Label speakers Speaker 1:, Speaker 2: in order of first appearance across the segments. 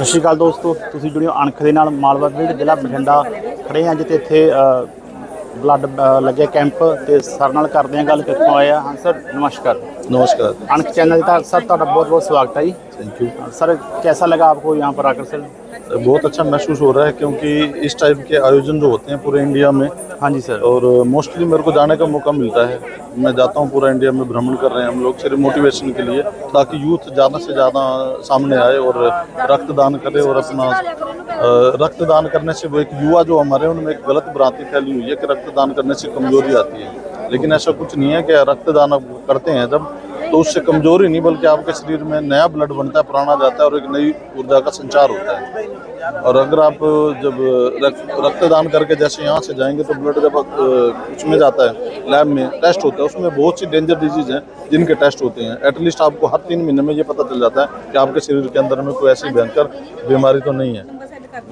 Speaker 1: ਸਤਿ ਸ਼੍ਰੀ ਅਕਾਲ ਦੋਸਤੋ, ਤੁਸੀਂ ਜੁੜਿਓ ਅਣਖ ਦੇ ਨਾਲ। ਮਾਲਵਾ ਵਿਲੇਜ ਜ਼ਿਲ੍ਹਾ ਬਠਿੰਡਾ ਖੜੇ ਹਾਂ ਜਿੱਥੇ ਇੱਥੇ ਬਲੱਡ ਲੱਗੇ ਕੈਂਪ ਤੇ ਸਰ ਨਾਲ ਕਰਦੇ ਹਾਂ ਗੱਲ। ਕਿੱਥੋਂ ਆਏ ਆ? ਹਾਂ ਸਰ, नमस्कार।
Speaker 2: नमस्कार।
Speaker 1: अणख चैनल का सर ਤੁਹਾਡਾ बहुत बहुत स्वागत है जी।
Speaker 2: Thank you.
Speaker 1: सर कैसा लगा आपको यहाँ पर आकर? सर
Speaker 2: बहुत अच्छा महसूस हो रहा है क्योंकि इस टाइप के आयोजन जो होते हैं पूरे इंडिया में,
Speaker 1: हाँ जी सर,
Speaker 2: और मोस्टली मेरे को जाने का मौका मिलता है। मैं जाता हूँ, पूरा इंडिया में भ्रमण कर रहे हैं हम लोग सिर्फ मोटिवेशन के लिए, ताकि यूथ ज़्यादा से ज़्यादा सामने आए और रक्तदान करे। और अपना रक्तदान करने से वो एक युवा जो हमारे उनमें एक गलत भ्रांति फैली हुई है कि रक्तदान करने से कमजोरी आती है, लेकिन ऐसा कुछ नहीं है। कि रक्तदान आप करते हैं जब, तो उससे कमजोरी नहीं बल्कि आपके शरीर में नया ब्लड बनता है, पुराना जाता है और एक नई ऊर्जा का संचार होता है। और अगर आप जब रक्तदान करके जैसे यहाँ से जाएंगे तो ब्लड जब उसमें जाता है, लैब में टेस्ट होता है, उसमें बहुत सी डेंजर डिजीज हैं जिनके टेस्ट होते हैं। एटलीस्ट आपको हर 3 महीने में ये पता चल जाता है कि आपके शरीर के अंदर में कोई ऐसी भयंकर बीमारी तो नहीं है।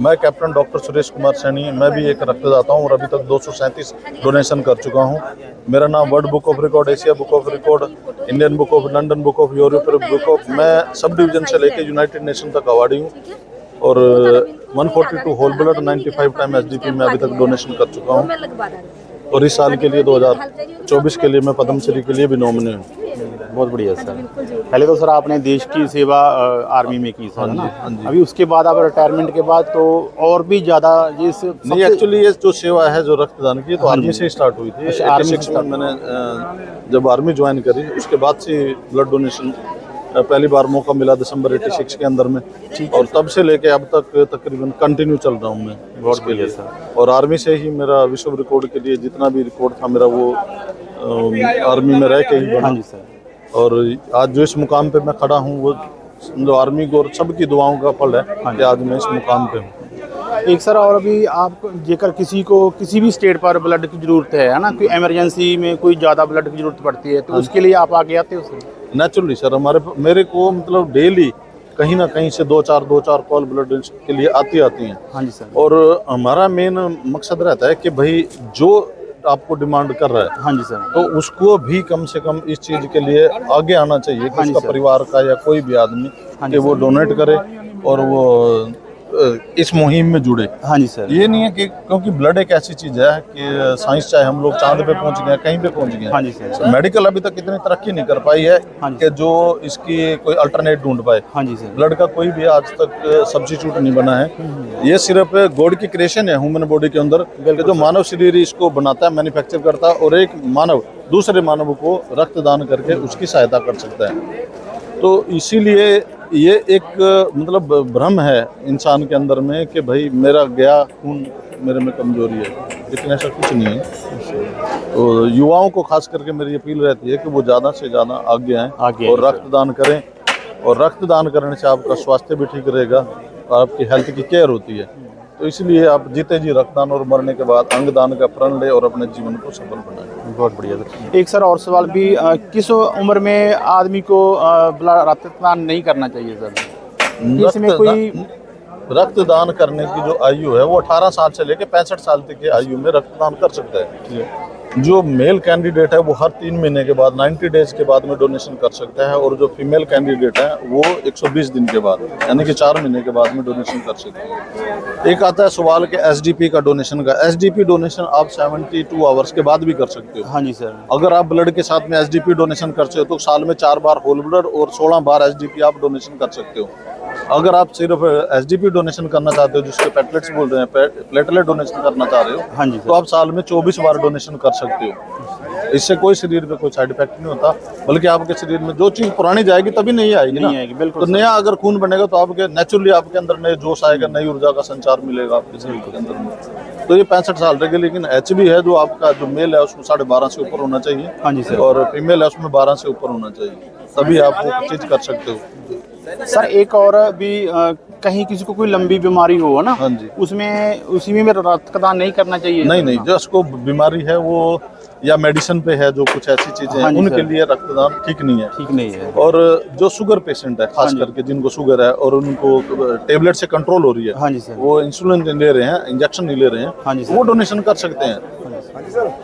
Speaker 2: मैं कैप्टन डॉक्टर सुरेश कुमार सैनी, मैं भी एक रक्तदाता हूँ और अभी तक 237 डोनेशन कर चुका हूँ। मेरा नाम world book of record, Asia book of record, Indian book of, London book of, European book of, मैं सब डिवीजन से लेके यूनाइटेड नेशन तक अवार्डी हूँ। और 142 होल ब्लड, 95 टाइम एसडीपी में अभी तक डोनेशन कर चुका हूँ। और इस साल के लिए 2024 के लिए मैं पद्मश्री के लिए भी नॉमिनी हूँ।
Speaker 1: बहुत बढ़िया सर। पहले तो सर आपने देश की सेवा आर्मी में की सर, ना? अभी उसके बाद आप रिटायरमेंट के बाद तो और भी ज़्यादा ये
Speaker 2: नहीं, एक्चुअली ये जो सेवा है जो रक्तदान की, तो आर्मी से स्टार्ट हुई थी। 86 में मैंने जब आर्मी ज्वाइन करी, उसके बाद से ब्लड डोनेशन पहली बार मौका मिला दिसंबर 86 के अंदर में, और तब से लेके अब तक तकरीबन कंटिन्यू चल रहा हूँ मैं।
Speaker 1: बहुत बढ़िया सर।
Speaker 2: और आर्मी से ही मेरा विश्व रिकॉर्ड के लिए जितना भी रिकॉर्ड था मेरा, वो आर्मी में रह के ही बना।
Speaker 1: हाँ जी सर।
Speaker 2: और आज जो इस मुकाम पे मैं खड़ा हूँ, वो जो आर्मी को और सबकी दुआओं का फल है कि आज मैं इस मुकाम पे हूँ।
Speaker 1: एक सर, और अभी आप जेकर किसी को किसी भी स्टेट पर ब्लड की जरूरत है ना, कोई इमरजेंसी में कोई ज़्यादा ब्लड की जरूरत पड़ती है, तो उसके लिए आप आगे आते हो सर?
Speaker 2: नेचुरली सर, मेरे को मतलब डेली कहीं ना कहीं से 2-4 कॉल ब्लड डोनेशन के लिए आती हैं।
Speaker 1: हाँ जी सर।
Speaker 2: और हमारा मेन मकसद रहता है कि भाई जो आपको डिमांड कर रहा है,
Speaker 1: हाँ जी सर,
Speaker 2: तो उसको भी कम से कम इस चीज़ के लिए आगे आना चाहिए कि उसका परिवार का या कोई भी आदमी कि वो डोनेट करे और वो इस मुहिम में जुड़े। हाँ जी सर। ये नहीं है कि क्योंकि ब्लड एक ऐसी चीज़ है कि साइंस चाहे हम लोग चांद पे पहुंच गए, कहीं पे पहुंच गए, हाँ जी सर, मेडिकल अभी तक इतनी तरक्की नहीं कर पाई है कि जो इसकी कोई अल्टरनेट ढूंढ पाए। हाँ जी सर। ब्लड का कोई भी आज तक सब्स्टिट्यूट नहीं बना है। ये सिर्फ गॉड की क्रिएशन है ह्यूमन बॉडी के अंदर, जो मानव शरीर इसको बनाता है, मैन्युफैक्चर करता है, और एक मानव दूसरे मानव को रक्तदान करके उसकी सहायता कर सकता है। तो इसीलिए ये एक मतलब भ्रम है इंसान के अंदर में कि भाई मेरा गया खून मेरे में कमजोरी है, लेकिन ऐसा कुछ नहीं है। तो युवाओं को खास करके मेरी अपील रहती है कि वो ज़्यादा से ज़्यादा आगे आएँ और रक्तदान करें। और रक्तदान करने से आपका स्वास्थ्य भी ठीक रहेगा और आपकी हेल्थ की केयर होती है। तो इसलिए आप जीते जी रक्तदान और मरने के बाद अंगदान का प्रण ले और अपने जीवन को सफल बनाएं। बहुत बढ़िया सर।
Speaker 1: एक सर और सवाल भी, किस उम्र में आदमी को रक्तदान नहीं करना चाहिए सर? इसमें कोई
Speaker 2: रक्तदान करने की जो आयु है वो 18 साल से लेकर 65 साल तक की आयु में रक्तदान कर सकता है। जो मेल कैंडिडेट है वो हर 3 महीने के बाद 90 डेज के बाद में डोनेशन कर सकता है, और जो फीमेल कैंडिडेट है वो 120 दिन के बाद यानी कि 4 महीने के बाद में डोनेशन कर सकते हैं। एक आता है सवाल के एसडीपी का डोनेशन का। एसडीपी डोनेशन आप 72 आवर्स के बाद भी कर सकते हो। हाँ जी सर। अगर आप ब्लड के साथ में एसडीपी डोनेशन करते हो तो साल में 4 बार होल ब्लड और 16 बार एसडीपी आप डोनेशन कर सकते हो। अगर आप सिर्फ एसडीपी डोनेशन करना चाहते हो, जिसके प्लेटलेट्स बोल रहे हैं, प्लेटलेट डोनेशन करना चाह रहे हो, हाँ जी, तो आप साल में 24 बार डोनेशन कर सकते हो। इससे कोई शरीर पे कोई साइड इफेक्ट नहीं होता, बल्कि आपके शरीर में जो चीज पुरानी जाएगी तभी नहीं आएगी ना। बिल्कुल। तो नया अगर खून बनेगा तो आपके नेचुरली आपके अंदर नए जोश आएगा, नई ऊर्जा का संचार मिलेगा आपके शरीर के अंदर में। तो ये 65 साल रहेगी, लेकिन एचबी है जो आपका जो मेल है उसमें 12.5 से ऊपर होना चाहिए। हाँ जी सर। और फीमेल है उसमें 12 से ऊपर होना चाहिए, तभी आप वो चीज कर सकते हो।
Speaker 1: सर एक और भी, कहीं किसी को कोई लंबी बीमारी हो ना, हाँ जी, उसमें उसी में रक्तदान नहीं करना चाहिए?
Speaker 2: नहीं, जिसको बीमारी है वो या मेडिसिन पे है, जो कुछ ऐसी चीजें हैं उनके लिए रक्तदान ठीक नहीं है। और जो शुगर पेशेंट है खास करके, जिनको शुगर है और उनको टेबलेट से कंट्रोल हो रही है, हाँ जी सर, वो इंसुलिन ले रहे हैं, इंजेक्शन नहीं ले रहे हैं, हाँ जी, वो डोनेशन कर सकते हैं।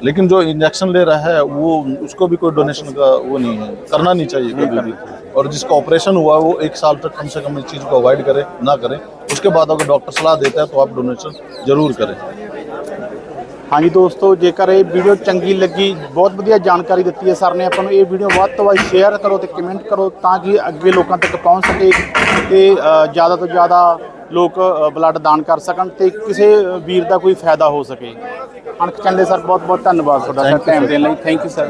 Speaker 2: लेकिन जो इंजेक्शन ले रहा है वो उसको भी कोई डोनेशन का वो नहीं है, करना नहीं चाहिए कभी भी। और जिसका ऑपरेशन हुआ वो 1 साल तक कम से कम इस चीज को अवॉइड करे, ना करें, उसके बाद अगर डॉक्टर सलाह देता है तो आप डोनेशन जरूर करें।
Speaker 1: हाँ जी दोस्तों, जेकर ये वीडियो चंगी लगी, बहुत वधिया जानकारी दी है सर ने अपन ये वीडियो ਵੱਧ ਤੋਂ ਵੱਧ शेयर करो तो कमेंट करो ताकि अगे लोगों तक पहुँच सके तो ज़्यादा तो ज़्यादा लोग ब्लड दान कर सकन तो किसी वीर का कोई फायदा हो सके। अणख चंडे सर बहुत बहुत धन्यवाद टाइम देने। Thank you sir.